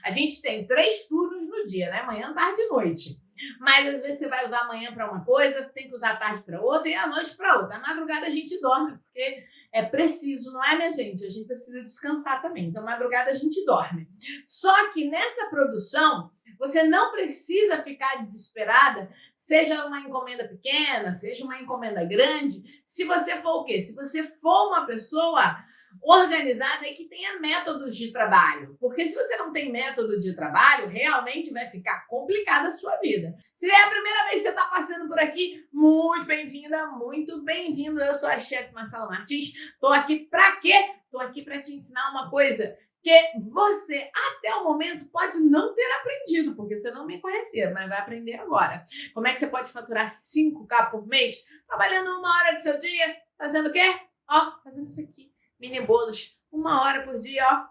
A gente tem 3 turnos no dia, né? Manhã, tarde e noite. Mas às vezes você vai usar a manhã para uma coisa, tem que usar a tarde para outra e a noite para outra. A madrugada a gente dorme, porque é preciso, não é, minha gente? A gente precisa descansar também. Então, madrugada a gente dorme. Só que nessa produção, você não precisa ficar desesperada, seja uma encomenda pequena, seja uma encomenda grande, se você for o quê? Se você for uma pessoa organizada e que tenha métodos de trabalho. Porque se você não tem método de trabalho, realmente vai ficar complicada a sua vida. Se é a primeira vez que você está passando por aqui, muito bem-vinda, muito bem-vindo. Eu sou a chefe Marcela Martins. Estou aqui para quê? Estou aqui para te ensinar uma coisa que você, até o momento, pode não ter aprendido, porque você não me conhecia, mas vai aprender agora. Como é que você pode faturar 5K por mês, trabalhando 1 hora do seu dia, fazendo o quê? Ó, fazendo isso aqui. Mini bolos, 1 hora por dia, ó.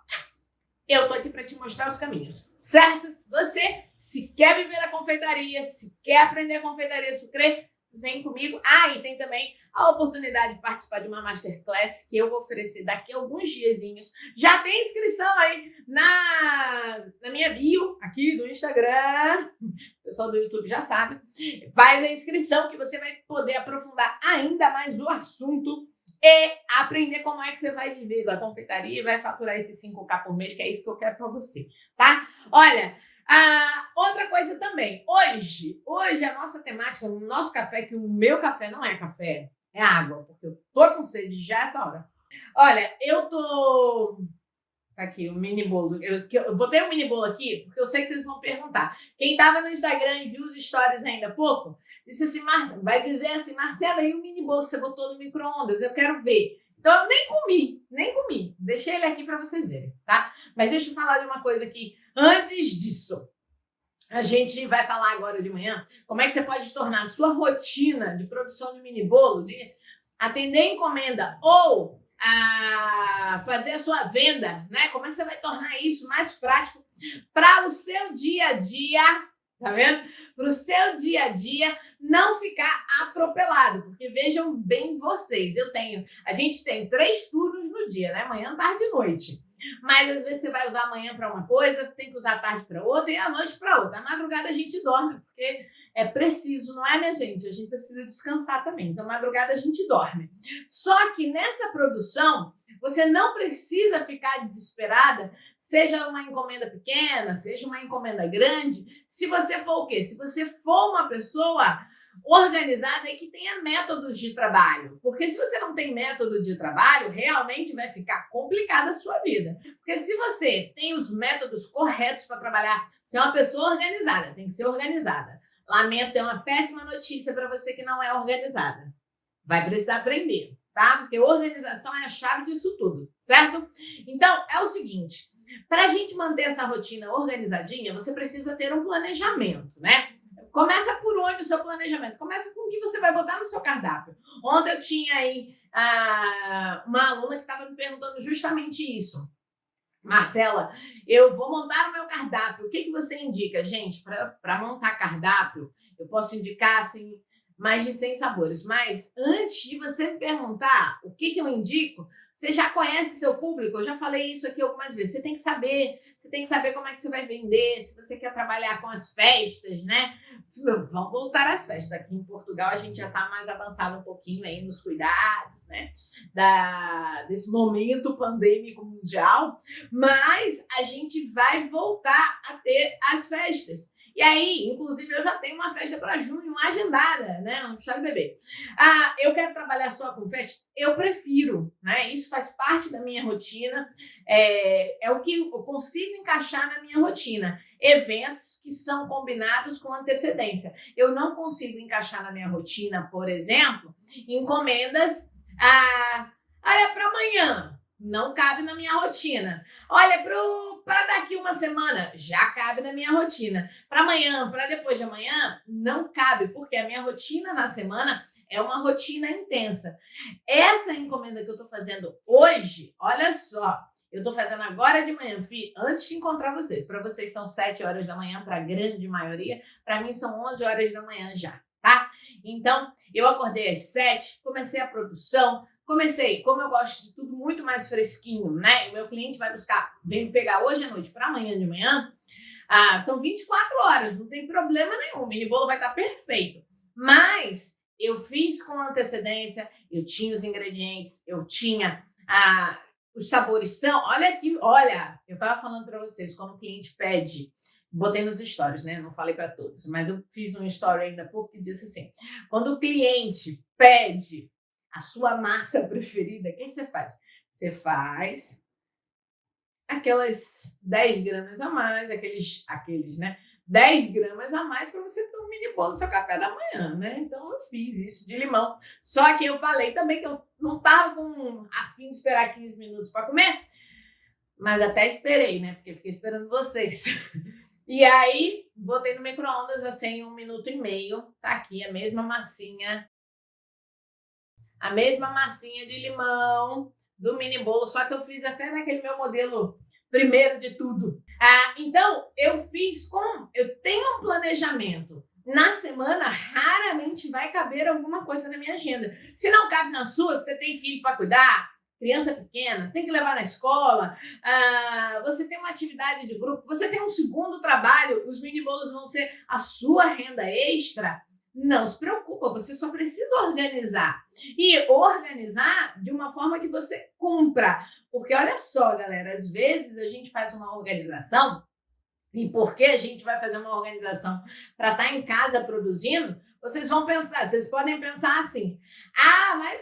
Eu tô aqui para te mostrar os caminhos, certo? Você, se quer viver a confeitaria, se quer aprender a confeitaria sucrê, vem comigo. Ah, e tem também a oportunidade de participar de uma masterclass que eu vou oferecer daqui a alguns diazinhos. Já tem inscrição aí na minha bio aqui do Instagram. O pessoal do YouTube já sabe. Faz a inscrição que você vai poder aprofundar ainda mais o assunto e aprender como é que você vai viver da confeitaria e vai faturar esses 5K por mês, que é isso que eu quero para você, tá? Olha, outra coisa também, hoje a nossa temática, o nosso café, que o meu café não é café, é água, porque eu tô com sede já essa hora. Olha, eu tô... Tá aqui o mini bolo. Eu botei o mini bolo aqui porque eu sei que vocês vão perguntar. Quem tava no Instagram e viu os stories ainda há pouco, disse assim, vai dizer assim, Marcela, e o mini bolo que você botou no micro-ondas? Eu quero ver. Então eu nem comi. Deixei ele aqui para vocês verem, tá? Mas deixa eu falar de uma coisa aqui. Antes disso, a gente vai falar agora de manhã como é que você pode tornar a sua rotina de produção de mini bolo, de atender encomenda ou fazer a sua venda, né? Como é que você vai tornar isso mais prático para o seu dia a dia, tá vendo? Para o seu dia a dia não ficar atropelado, porque vejam bem vocês, a gente tem 3 turnos no dia, né? Manhã, tarde e noite. Mas às vezes você vai usar a manhã para uma coisa, tem que usar a tarde para outra e a noite para outra. A madrugada a gente dorme, porque é preciso, não é, minha gente? A gente precisa descansar também. Então, madrugada a gente dorme. Só que nessa produção, você não precisa ficar desesperada, seja uma encomenda pequena, seja uma encomenda grande, se você for o quê? Se você for uma pessoa organizada e que tenha métodos de trabalho. Porque se você não tem método de trabalho, realmente vai ficar complicada a sua vida. Porque se você tem os métodos corretos para trabalhar, você é uma pessoa organizada, tem que ser organizada. Lamento, é uma péssima notícia para você que não é organizada. Vai precisar aprender, tá? Porque organização é a chave disso tudo, certo? Então, é o seguinte, para a gente manter essa rotina organizadinha, você precisa ter um planejamento, né? Começa por onde o seu planejamento? Começa com o que você vai botar no seu cardápio. Ontem eu tinha aí uma aluna que estava me perguntando justamente isso. Marcela, eu vou montar o meu cardápio. O que você indica? Gente, para montar cardápio, eu posso indicar assim, mais de 100 sabores. Mas antes de você me perguntar o que eu indico, você já conhece seu público? Eu já falei isso aqui algumas vezes. Você tem que saber como é que você vai vender, se você quer trabalhar com as festas, né? Vão voltar às festas. Aqui em Portugal a gente já está mais avançado um pouquinho aí nos cuidados, né? Desse momento pandêmico mundial, mas a gente vai voltar a ter as festas. E aí, inclusive, eu já tenho uma festa para junho agendada, né? Um chá de bebê. Eu quero trabalhar só com festa? Eu prefiro, né? Isso faz parte da minha rotina, é o que eu consigo encaixar na minha rotina. Eventos que são combinados com antecedência. Eu não consigo encaixar na minha rotina, por exemplo, encomendas olha, para amanhã, não cabe na minha rotina. Olha, para daqui uma semana, já cabe na minha rotina. Para amanhã, para depois de amanhã, não cabe, porque a minha rotina na semana é uma rotina intensa. Essa encomenda que eu estou fazendo hoje, olha só, eu estou fazendo agora de manhã, antes de encontrar vocês. Para vocês são 7 horas da manhã, para a grande maioria. Para mim são 11 horas da manhã já, tá? Então, eu acordei às 7, comecei a produção, Comecei, como eu gosto de tudo muito mais fresquinho, né? O meu cliente vai buscar, vem me pegar hoje à noite para amanhã de manhã. São 24 horas, não tem problema nenhum. O mini bolo vai estar perfeito. Mas eu fiz com antecedência, eu tinha os ingredientes, eu tinha os sabores são. Olha aqui, olha, eu estava falando para vocês, quando o cliente pede, botei nos stories, né? Não falei para todos, mas eu fiz um story ainda há pouco que disse assim: quando o cliente pede a sua massa preferida, o que você faz? Você faz aquelas 10 gramas a mais, aqueles, né? 10 gramas a mais para você ter um mini bolo no seu café da manhã, né? Então eu fiz isso de limão. Só que eu falei também que eu não estava com a fim de esperar 15 minutos para comer, mas até esperei, né? Porque fiquei esperando vocês. E aí, botei no micro-ondas assim 1 minuto e meio. Tá aqui a mesma massinha de limão do mini bolo, só que eu fiz até naquele meu modelo primeiro de tudo. Então, eu tenho um planejamento. Na semana, raramente vai caber alguma coisa na minha agenda. Se não cabe na sua, você tem filho para cuidar, criança pequena, tem que levar na escola, você tem uma atividade de grupo, você tem um segundo trabalho, os mini bolos vão ser a sua renda extra. Não se preocupa, você só precisa organizar. E organizar de uma forma que você cumpra. Porque olha só, galera, às vezes a gente faz uma organização, e porque a gente vai fazer uma organização para estar em casa produzindo, vocês podem pensar assim: mas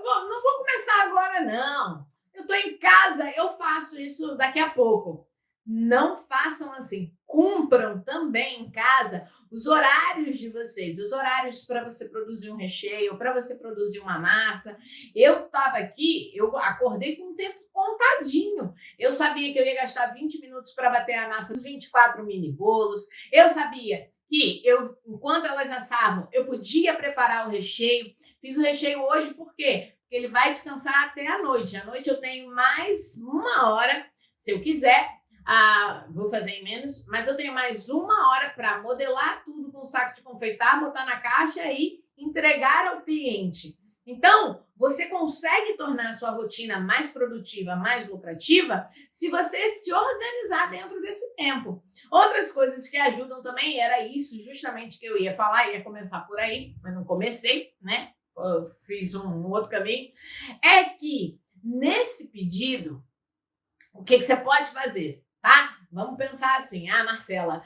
não vou começar agora, não. Eu estou em casa, eu faço isso daqui a pouco. Não façam assim. Cumpram também em casa os horários de vocês, os horários para você produzir um recheio, para você produzir uma massa. Eu estava aqui, eu acordei com um tempo contadinho. Eu sabia que eu ia gastar 20 minutos para bater a massa dos 24 mini bolos. Eu sabia que enquanto elas assavam, eu podia preparar o recheio. Fiz o recheio hoje por quê? Porque ele vai descansar até a noite. À noite eu tenho mais 1 hora, se eu quiser. Vou fazer em menos, mas eu tenho mais 1 hora para modelar tudo com saco de confeitar, botar na caixa e entregar ao cliente. Então, você consegue tornar a sua rotina mais produtiva, mais lucrativa, se você se organizar dentro desse tempo. Outras coisas que ajudam também, era isso justamente que eu ia falar, ia começar por aí, mas não comecei, né? Eu fiz um outro caminho. É que nesse pedido, o que você pode fazer? Tá? Vamos pensar assim, Marcela,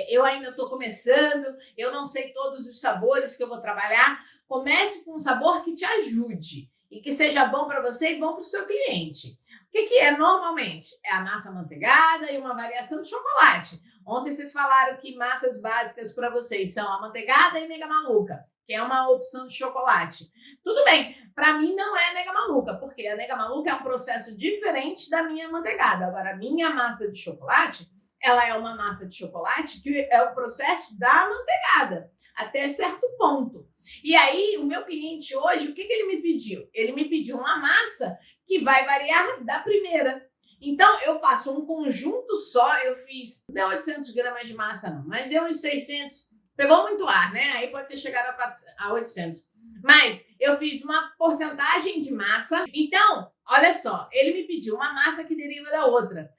eu ainda estou começando, eu não sei todos os sabores que eu vou trabalhar. Comece com um sabor que te ajude e que seja bom para você e bom para o seu cliente. O que é normalmente? É a massa amanteigada e uma variação de chocolate. Ontem vocês falaram que massas básicas para vocês são a amanteigada e nega maluca, que é uma opção de chocolate. Tudo bem, para mim não é nega maluca, porque a nega maluca é um processo diferente da minha amanteigada. Agora, a minha massa de chocolate, ela é uma massa de chocolate que é o processo da amanteigada, até certo ponto. E aí, o meu cliente hoje, o que ele me pediu? Ele me pediu uma massa que vai variar da primeira. Então, eu faço um conjunto só, eu fiz, não deu 800 gramas de massa não, mas deu uns 600, pegou muito ar, né? Aí pode ter chegado a 800. Mas eu fiz uma porcentagem de massa. Então, olha só, ele me pediu uma massa que deriva da outra.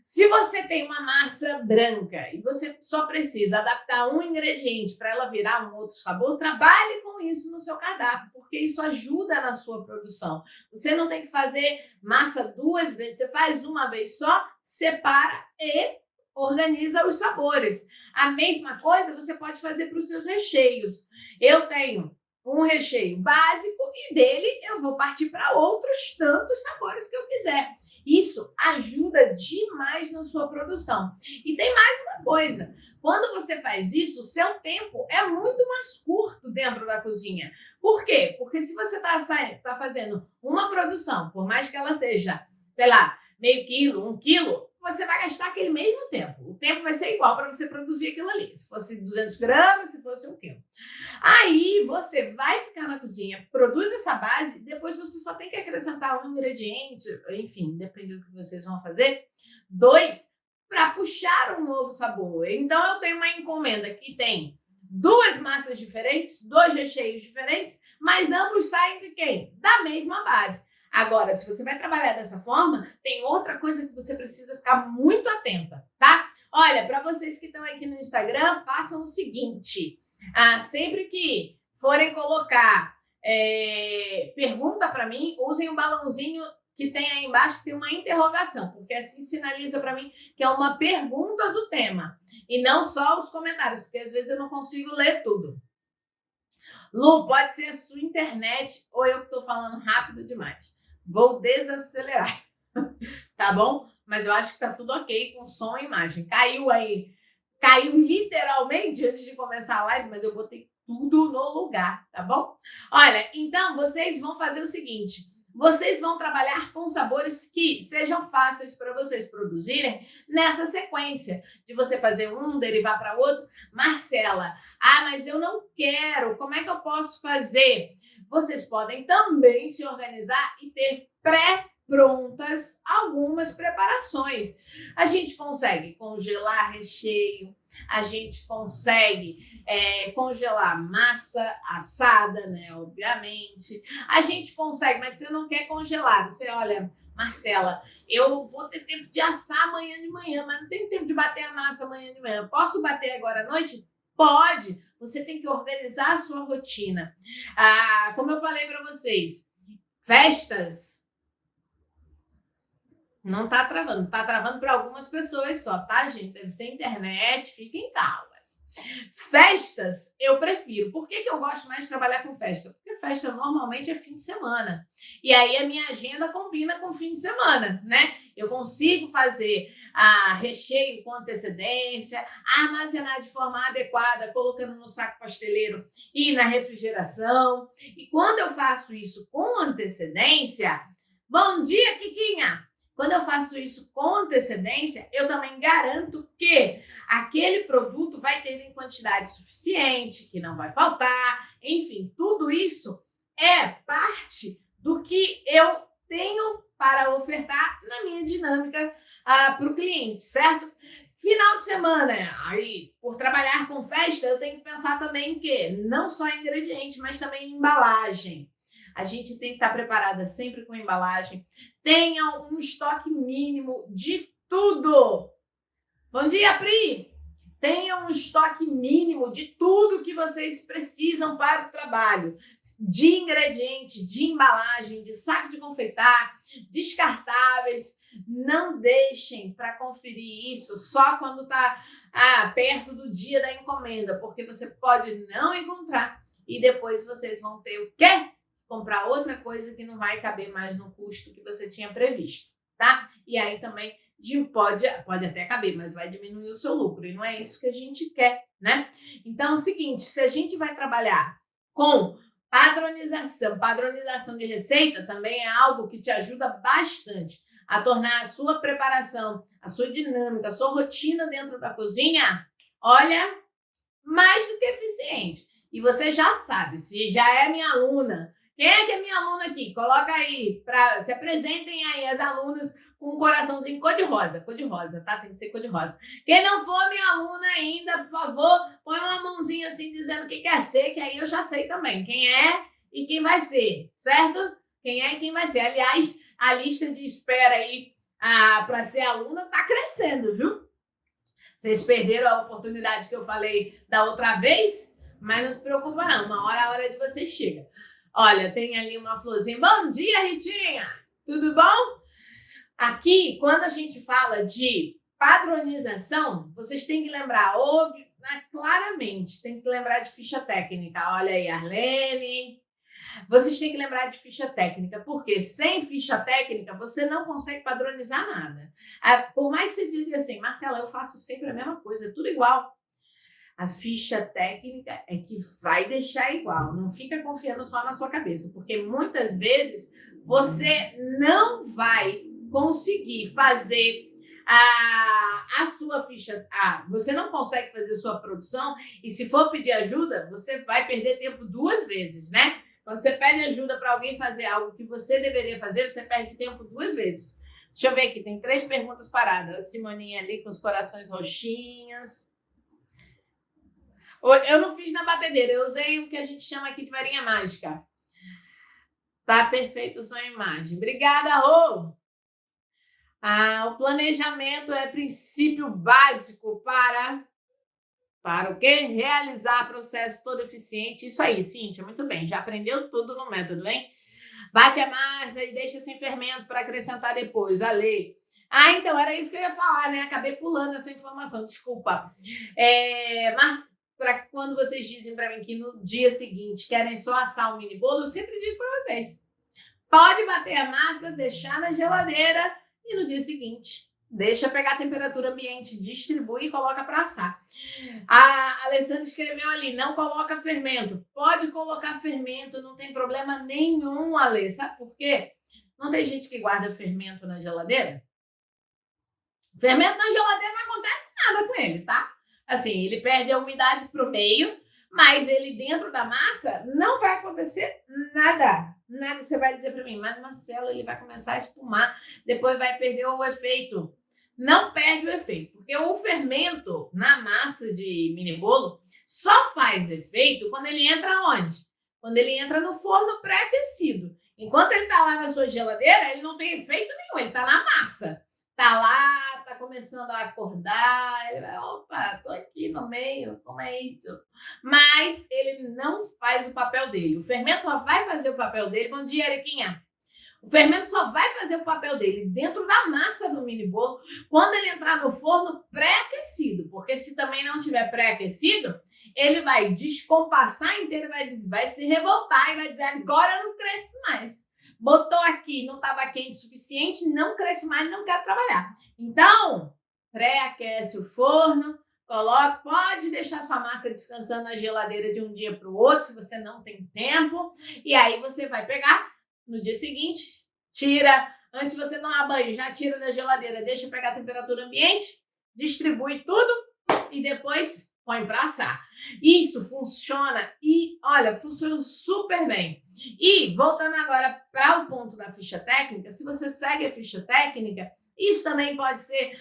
Se você tem uma massa branca e você só precisa adaptar um ingrediente para ela virar um outro sabor, trabalhe com isso no seu cardápio, porque isso ajuda na sua produção. Você não tem que fazer massa 2 vezes, você faz uma vez só, separa e organiza os sabores. A mesma coisa você pode fazer para os seus recheios. Eu tenho um recheio básico e dele eu vou partir para outros tantos sabores que eu quiser. Isso ajuda demais na sua produção. E tem mais uma coisa. Quando você faz isso, o seu tempo é muito mais curto dentro da cozinha. Por quê? Porque se você está fazendo uma produção, por mais que ela seja, sei lá, meio quilo, 1 quilo, você vai gastar aquele mesmo tempo. O tempo vai ser igual para você produzir aquilo ali. Se fosse 200 gramas, se fosse 1 quilo. Aí você vai ficar na cozinha, produz essa base, depois você só tem que acrescentar um ingrediente, enfim, depende do que vocês vão fazer, 2, para puxar um novo sabor. Então eu tenho uma encomenda que tem duas massas diferentes, dois recheios diferentes, mas ambos saem de quem? Da mesma base. Agora, se você vai trabalhar dessa forma, tem outra coisa que você precisa ficar muito atenta, tá? Olha, para vocês que estão aqui no Instagram, façam o seguinte: sempre que forem colocar pergunta para mim, usem um balãozinho que tem aí embaixo, que tem uma interrogação, porque assim sinaliza para mim que é uma pergunta do tema, e não só os comentários, porque às vezes eu não consigo ler tudo. Lu, pode ser a sua internet ou eu que estou falando rápido demais. Vou desacelerar, tá bom? Mas eu acho que tá tudo ok com som e imagem. Caiu aí, caiu literalmente antes de começar a live, mas eu botei tudo no lugar, tá bom? Olha, então vocês vão fazer o seguinte: vocês vão trabalhar com sabores que sejam fáceis para vocês produzirem nessa sequência de você fazer um, derivar para outro. Marcela, mas eu não quero, como é que eu posso fazer? Vocês podem também se organizar e ter pré-prontas algumas preparações. A gente consegue congelar recheio, a gente consegue congelar massa assada, né? Obviamente. A gente consegue, mas você não quer congelar. Você olha, Marcela, eu vou ter tempo de assar amanhã de manhã, mas não tenho tempo de bater a massa amanhã de manhã. Posso bater agora à noite? Pode. Você tem que organizar a sua rotina. Como eu falei para vocês, festas não tá travando. Tá travando para algumas pessoas só, tá, gente? Deve ser internet, fiquem calmas. Festas eu prefiro. Por que eu gosto mais de trabalhar com festa? Porque festa normalmente é fim de semana. E aí a minha agenda combina com fim de semana, né? Eu consigo fazer recheio com antecedência, armazenar de forma adequada, colocando no saco pasteleiro e na refrigeração. E quando eu faço isso com antecedência, bom dia, Kikinha! Quando eu faço isso com antecedência, eu também garanto que aquele produto vai ter em quantidade suficiente, que não vai faltar, enfim, tudo isso é parte do que eu tenho para ofertar na minha dinâmica para o cliente, certo? Final de semana, aí, por trabalhar com festa, eu tenho que pensar também em quê? Não só em ingrediente, mas também em embalagem. A gente tem que estar preparada sempre com embalagem. Tenha um estoque mínimo de tudo. Bom dia, Pri! Tenha um estoque mínimo de tudo que vocês precisam para o trabalho. De ingrediente, de embalagem, de saco de confeitar, descartáveis. Não deixem para conferir isso só quando está perto do dia da encomenda, porque você pode não encontrar e depois vocês vão ter o quê? Comprar outra coisa que não vai caber mais no custo que você tinha previsto, tá? E aí também pode até caber, mas vai diminuir o seu lucro, e não é isso que a gente quer, né? Então é o seguinte, se a gente vai trabalhar com padronização de receita também é algo que te ajuda bastante a tornar a sua preparação, a sua dinâmica, a sua rotina dentro da cozinha, olha, mais do que eficiente. E você já sabe, se já é minha aluna, quem é que é minha aluna aqui? Coloca aí, se apresentem aí as alunas com um coraçãozinho cor-de-rosa, tá? Tem que ser cor-de-rosa. Quem não for minha aluna ainda, por favor, põe uma mãozinha assim dizendo o que quer ser, que aí eu já sei também quem é e quem vai ser, certo? Quem é e quem vai ser. Aliás, a lista de espera aí para ser aluna tá crescendo, viu? Vocês perderam a oportunidade que eu falei da outra vez, mas não se preocupa não, uma hora a hora de vocês chega. Olha, tem ali uma florzinha. Bom dia, Ritinha! Tudo bom? Aqui, quando a gente fala de padronização, vocês têm que lembrar, claramente, tem que lembrar de ficha técnica. Olha aí, Arlene. Vocês têm que lembrar de ficha técnica, porque sem ficha técnica você não consegue padronizar nada. Por mais que você diga assim, Marcela, eu faço sempre a mesma coisa, é tudo igual. A ficha técnica é que vai deixar igual. Não fica confiando só na sua cabeça, porque muitas vezes você não vai conseguir fazer a sua ficha. Você não consegue fazer a sua produção e se for pedir ajuda, você vai perder tempo duas vezes, né? Quando você pede ajuda para alguém fazer algo que você deveria fazer, você perde tempo duas vezes. Deixa eu ver aqui, tem 3 perguntas paradas. A Simoninha ali com os corações roxinhos. Eu não fiz na batedeira, eu usei o que a gente chama aqui de varinha mágica. Tá perfeito sua imagem. Obrigada, Rô. O planejamento é princípio básico para o quê? Realizar processo todo eficiente. Isso aí, Cíntia, muito bem. Já aprendeu tudo no método, hein? Bate a massa e deixa sem fermento para acrescentar depois. Ale. Então, era isso que eu ia falar, né? Acabei pulando essa informação, desculpa. Mas para quando vocês dizem para mim que no dia seguinte querem só assar um mini bolo, eu sempre digo para vocês: pode bater a massa, deixar na geladeira e no dia seguinte deixa pegar a temperatura ambiente, distribui e coloca para assar. A Alessandra escreveu ali, não coloca fermento. Pode colocar fermento, não tem problema nenhum, Ale. Sabe por quê? Não tem gente que guarda fermento na geladeira? Fermento na geladeira não acontece nada com ele, tá? Assim, ele perde a umidade pro meio, mas ele dentro da massa não vai acontecer nada. Nada. Você vai dizer para mim, mas Marcelo, ele vai começar a espumar, depois vai perder o efeito. Não perde o efeito, porque o fermento na massa de mini bolo só faz efeito quando ele entra onde? Quando ele entra no forno pré-aquecido. Enquanto ele está lá na sua geladeira, ele não tem efeito nenhum, ele está na massa. Tá lá, tá começando a acordar, ele vai, opa, tô aqui no meio, como é isso? Mas ele não faz o papel dele. O fermento só vai fazer o papel dele. Bom dia, Eriquinha. O fermento só vai fazer o papel dele dentro da massa do mini bolo quando ele entrar no forno pré-aquecido, porque se também não tiver pré-aquecido, ele vai descompassar inteiro, vai se revoltar e vai dizer, agora eu não cresço mais. Botou aqui, não estava quente o suficiente, não cresce mais, não quero trabalhar. Então, pré-aquece o forno, coloca, pode deixar sua massa descansando na geladeira de um dia para o outro, se você não tem tempo, e aí você vai pegar no dia seguinte, tira, antes de você tomar banho, já tira da geladeira, deixa pegar a temperatura ambiente, distribui tudo e depois põe para assar. Isso funciona e, olha, funciona super bem. E, voltando agora para o ponto da ficha técnica, se você segue a ficha técnica, isso também pode ser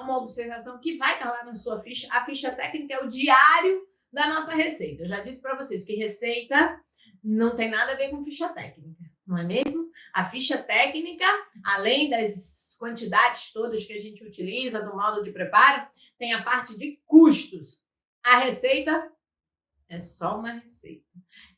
uma observação que vai estar lá na sua ficha. A ficha técnica é o diário da nossa receita. Eu já disse para vocês que receita não tem nada a ver com ficha técnica, não é mesmo? A ficha técnica, além das quantidades todas que a gente utiliza, do modo de preparo, tem a parte de custos. A receita é só uma receita.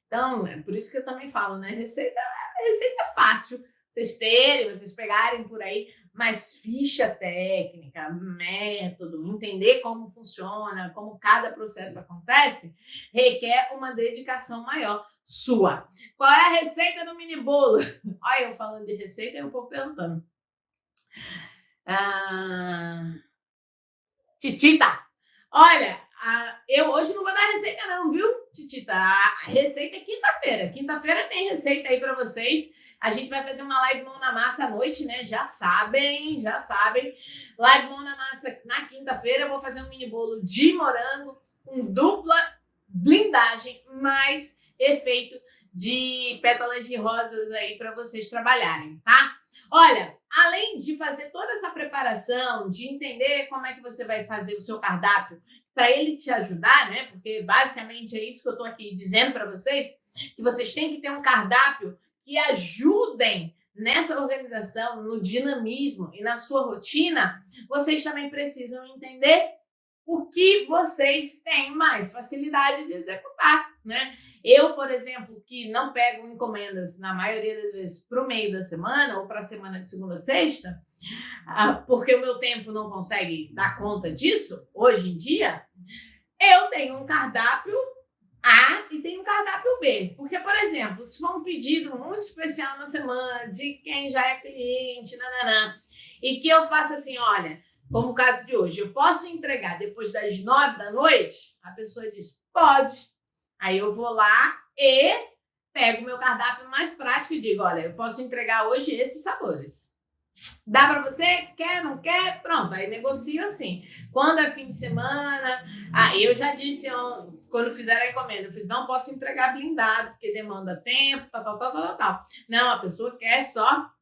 Então, é por isso que eu também falo, né? Receita é fácil vocês terem, vocês pegarem por aí, mas ficha técnica, método, entender como funciona, como cada processo acontece, requer uma dedicação maior sua. Qual é a receita do mini bolo? Olha, eu falando de receita e o povo perguntando. Titita, olha, eu hoje não vou dar receita não, viu, Titita? A receita é quinta-feira. Quinta-feira tem receita aí para vocês. A gente vai fazer uma live mão na massa à noite, né? Já sabem. Live mão na massa na quinta-feira. Eu vou fazer um mini bolo de morango com dupla blindagem, mais efeito de pétalas de rosas aí para vocês trabalharem, tá? Olha, além de fazer toda essa preparação, de entender como é que você vai fazer o seu cardápio para ele te ajudar, né? Porque basicamente é isso que eu estou aqui dizendo para vocês, que vocês têm que ter um cardápio que ajudem nessa organização, no dinamismo e na sua rotina. Vocês também precisam entender o que vocês têm mais facilidade de executar, né? Eu, por exemplo, que não pego encomendas na maioria das vezes para o meio da semana ou para a semana de segunda a sexta, porque o meu tempo não consegue dar conta disso, hoje em dia, eu tenho um cardápio A e tenho um cardápio B. Porque, por exemplo, se for um pedido muito especial na semana, de quem já é cliente, e que eu faça assim, olha, como o caso de hoje, eu posso entregar depois das 9 da noite? A pessoa diz, pode. Aí eu vou lá e pego o meu cardápio mais prático e digo, olha, eu posso entregar hoje esses sabores. Dá para você? Quer, não quer? Pronto, aí negocio assim. Quando é fim de semana, eu já disse quando fizeram a encomenda, eu fiz, não posso entregar blindado, porque demanda tempo, tal. Não, a pessoa quer só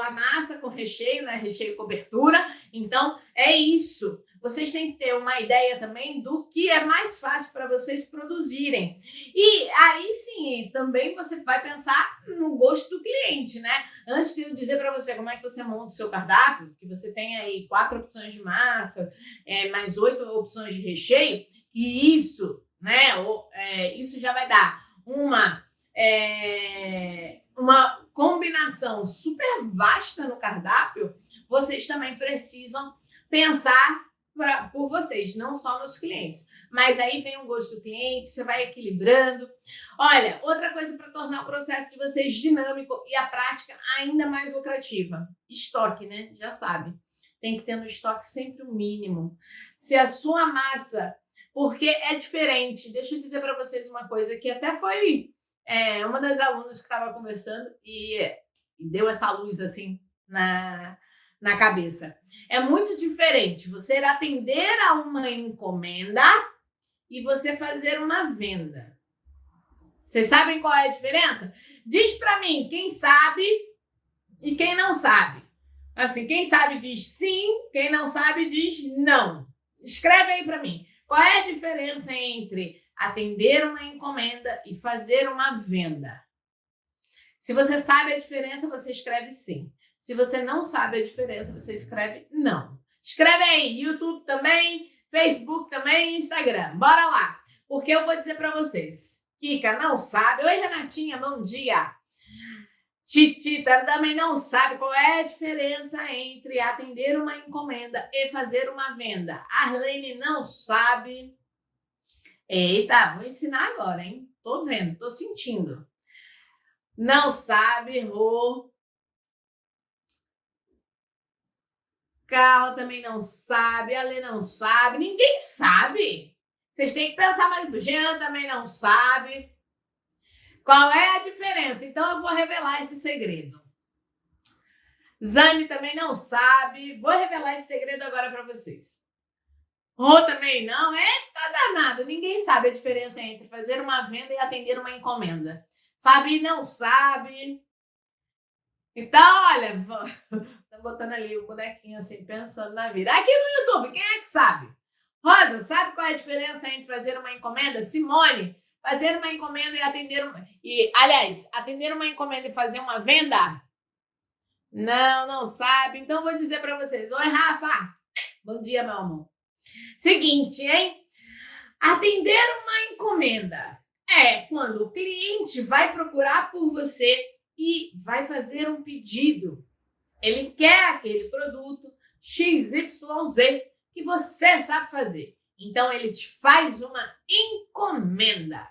a massa com recheio, né? Recheio e cobertura. Então, é isso. vocês têm que ter uma ideia também do que é mais fácil para vocês produzirem. E aí sim, também você vai pensar no gosto do cliente, né? Antes de eu dizer para você como é que você monta o seu cardápio, que você tem aí 4 opções de massa, mais 8 opções de recheio, e isso, né? Isso já vai dar uma combinação super vasta no cardápio. Vocês também precisam pensar por vocês, não só nos clientes. Mas aí vem o gosto do cliente, você vai equilibrando. Olha, outra coisa para tornar o processo de vocês dinâmico e a prática ainda mais lucrativa. Estoque, né? Já sabe. Tem que ter no estoque sempre o mínimo. Se a sua massa... Porque é diferente. Deixa eu dizer para vocês uma coisa que até foi uma das alunas que estava conversando e deu essa luz assim na cabeça. É muito diferente você atender a uma encomenda e você fazer uma venda. Vocês sabem qual é a diferença? Diz para mim quem sabe e quem não sabe. Assim, quem sabe diz sim, quem não sabe diz não. Escreve aí para mim. Qual é a diferença entre atender uma encomenda e fazer uma venda? Se você sabe a diferença, você escreve sim. Se você não sabe a diferença, você escreve não. Escreve aí, YouTube também, Facebook também, Instagram. Bora lá, porque eu vou dizer para vocês. Kika não sabe. Oi, Renatinha, bom dia. Titita também não sabe qual é a diferença entre atender uma encomenda e fazer uma venda. Arlene não sabe. Eita, vou ensinar agora, hein? Tô vendo, tô sentindo. Não sabe, errou. Carla também não sabe, a Lê não sabe, ninguém sabe. Vocês têm que pensar mais. O Jean também não sabe. Qual é a diferença? Então eu vou revelar esse segredo. Zane também não sabe. Vou revelar esse segredo agora para vocês. Rô também não. Tá danado. Ninguém sabe a diferença entre fazer uma venda e atender uma encomenda. Fabi não sabe. Então, olha, tá botando ali o bonequinho assim, pensando na vida. Aqui no YouTube, quem é que sabe? Rosa, sabe qual é a diferença entre fazer uma encomenda? Simone, fazer uma encomenda e atender uma... aliás, atender uma encomenda e fazer uma venda? Não sabe. Então, vou dizer para vocês. Oi, Rafa. Bom dia, meu amor. Seguinte, hein? Atender uma encomenda é quando o cliente vai procurar por você e vai fazer um pedido. Ele quer aquele produto XYZ que você sabe fazer. Então, ele te faz uma encomenda.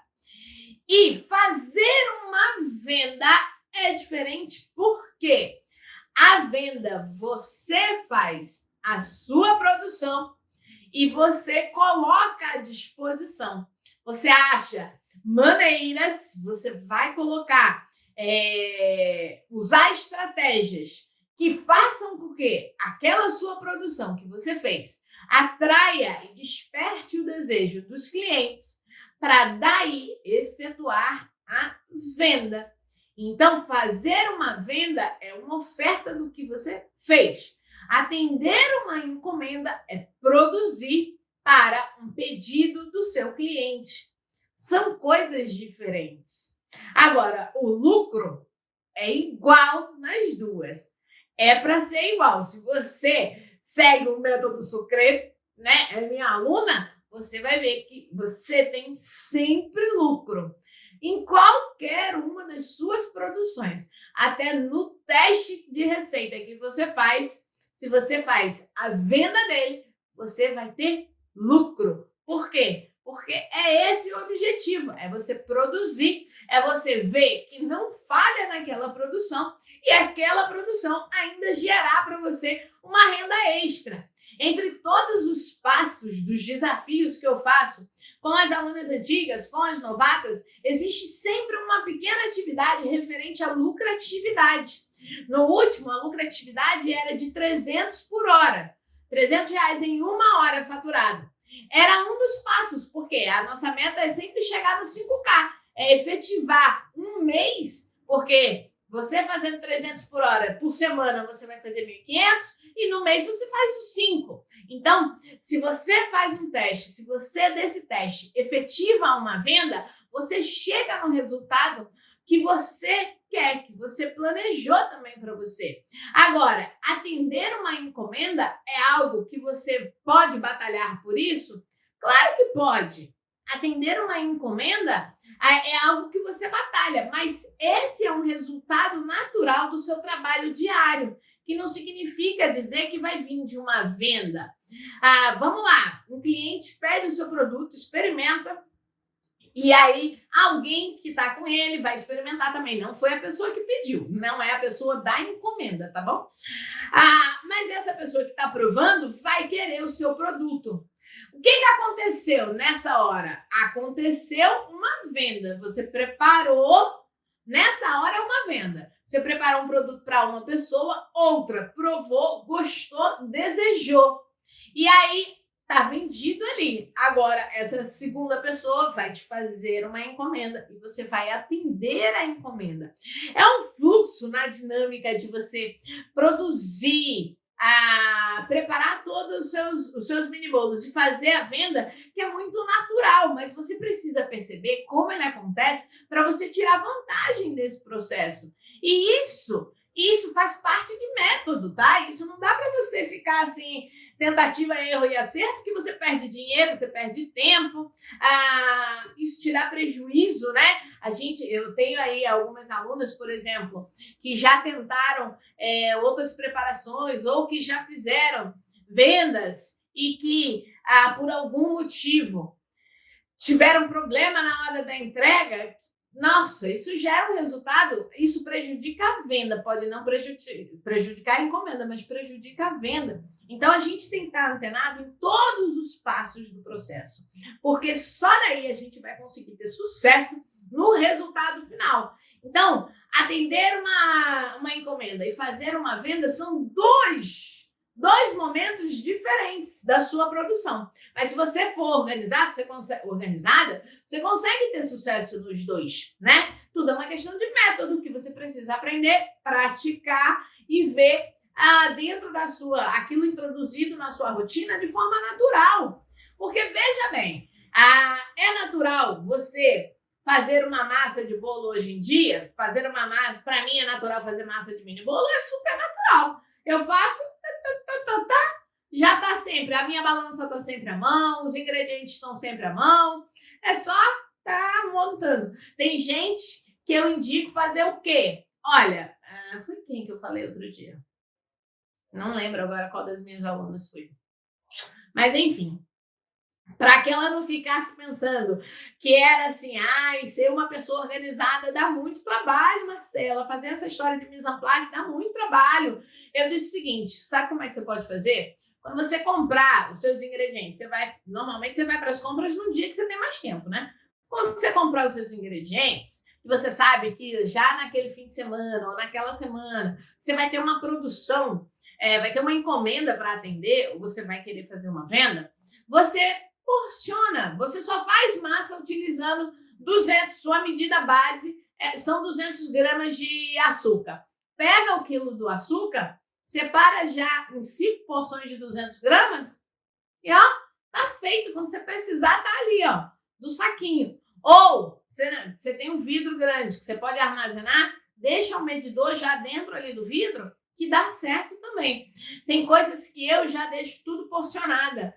E fazer uma venda é diferente porque a venda você faz a sua produção e você coloca à disposição. Você acha maneiras, você vai colocar, usar estratégias que façam com que aquela sua produção que você fez atraia e desperte o desejo dos clientes para daí efetuar a venda. Então, fazer uma venda é uma oferta do que você fez. Atender uma encomenda é produzir para um pedido do seu cliente. São coisas diferentes. Agora, o lucro é igual nas duas. É para ser igual. Se você segue o método Sucre, né, é minha aluna, você vai ver que você tem sempre lucro em qualquer uma das suas produções. Até no teste de receita que você faz, se você faz a venda dele, você vai ter lucro. Por quê? Porque é esse o objetivo, é você produzir, é você ver que não falha naquela produção e aquela produção ainda gerar para você uma renda extra. Entre todos os passos dos desafios que eu faço com as alunas antigas, com as novatas, existe sempre uma pequena atividade referente à lucratividade. No último, a lucratividade era de 300 por hora. R$300 em uma hora faturada. Era um dos passos, porque a nossa meta é sempre chegar no 5K. É efetivar um mês, porque você fazendo 300 por hora por semana, você vai fazer 1.500 e no mês você faz os 5. Então, se você faz um teste, se você desse teste efetiva uma venda, você chega no resultado que você quer, que você planejou também para você. Agora, atender uma encomenda é algo que você pode batalhar por isso? Claro que pode. Atender uma encomenda é algo que você batalha, mas esse é um resultado natural do seu trabalho diário, que não significa dizer que vai vir de uma venda. Vamos lá, um cliente pede o seu produto, experimenta, e aí alguém que está com ele vai experimentar também. Não foi a pessoa que pediu, não é a pessoa da encomenda, tá bom? Mas essa pessoa que está provando vai querer o seu produto. O que aconteceu nessa hora? Aconteceu uma venda. Você preparou, nessa hora é uma venda. Você preparou um produto para uma pessoa, outra provou, gostou, desejou. E aí tá vendido ali. Agora, essa segunda pessoa vai te fazer uma encomenda e você vai atender a encomenda. É um fluxo na dinâmica de você produzir, preparar todos os seus mini bolos e fazer a venda, que é muito natural, mas você precisa perceber como ele acontece para você tirar vantagem desse processo. E isso faz parte de método, tá? Isso não dá para você ficar assim, tentativa, erro e acerto, que você perde dinheiro, você perde tempo, isso te dá prejuízo, né? Eu tenho aí algumas alunas, por exemplo, que já tentaram outras preparações ou que já fizeram vendas e que, por algum motivo, tiveram problema na hora da entrega. Nossa, isso gera um resultado, isso prejudica a venda, pode não prejudicar a encomenda, mas prejudica a venda. Então, a gente tem que estar antenado em todos os passos do processo, porque só daí a gente vai conseguir ter sucesso no resultado final. Então, atender uma encomenda e fazer uma venda são dois momentos diferentes da sua produção. Mas se você for organizada, você consegue ter sucesso nos dois, né? Tudo é uma questão de método que você precisa aprender, praticar e ver dentro aquilo introduzido na sua rotina de forma natural. Porque veja bem, é natural você fazer uma massa de bolo hoje em dia? Para mim é natural fazer massa de mini bolo, é super natural. Eu faço, já está sempre, a minha balança está sempre à mão, os ingredientes estão sempre à mão, é só tá montando. Tem gente que eu indico fazer o quê? Olha, foi quem que eu falei outro dia? Não lembro agora qual das minhas alunas foi. Mas enfim, para que ela não ficasse pensando que era assim, ser uma pessoa organizada dá muito trabalho, Marcela, fazer essa história de mise en place dá muito trabalho. Eu disse o seguinte, sabe como é que você pode fazer? Quando você comprar os seus ingredientes, normalmente você vai para as compras num dia que você tem mais tempo, né? Quando você comprar os seus ingredientes, e você sabe que já naquele fim de semana ou naquela semana, você vai ter uma produção, vai ter uma encomenda para atender, ou você vai querer fazer uma venda, você porciona, você só faz massa utilizando 200, sua medida base são 200 gramas de açúcar. Pega o quilo do açúcar, separa já em 5 porções de 200 gramas e tá feito. Quando você precisar, tá ali, do saquinho. Ou você tem um vidro grande que você pode armazenar, deixa o medidor já dentro ali do vidro, que dá certo também. Tem coisas que eu já deixo tudo porcionada.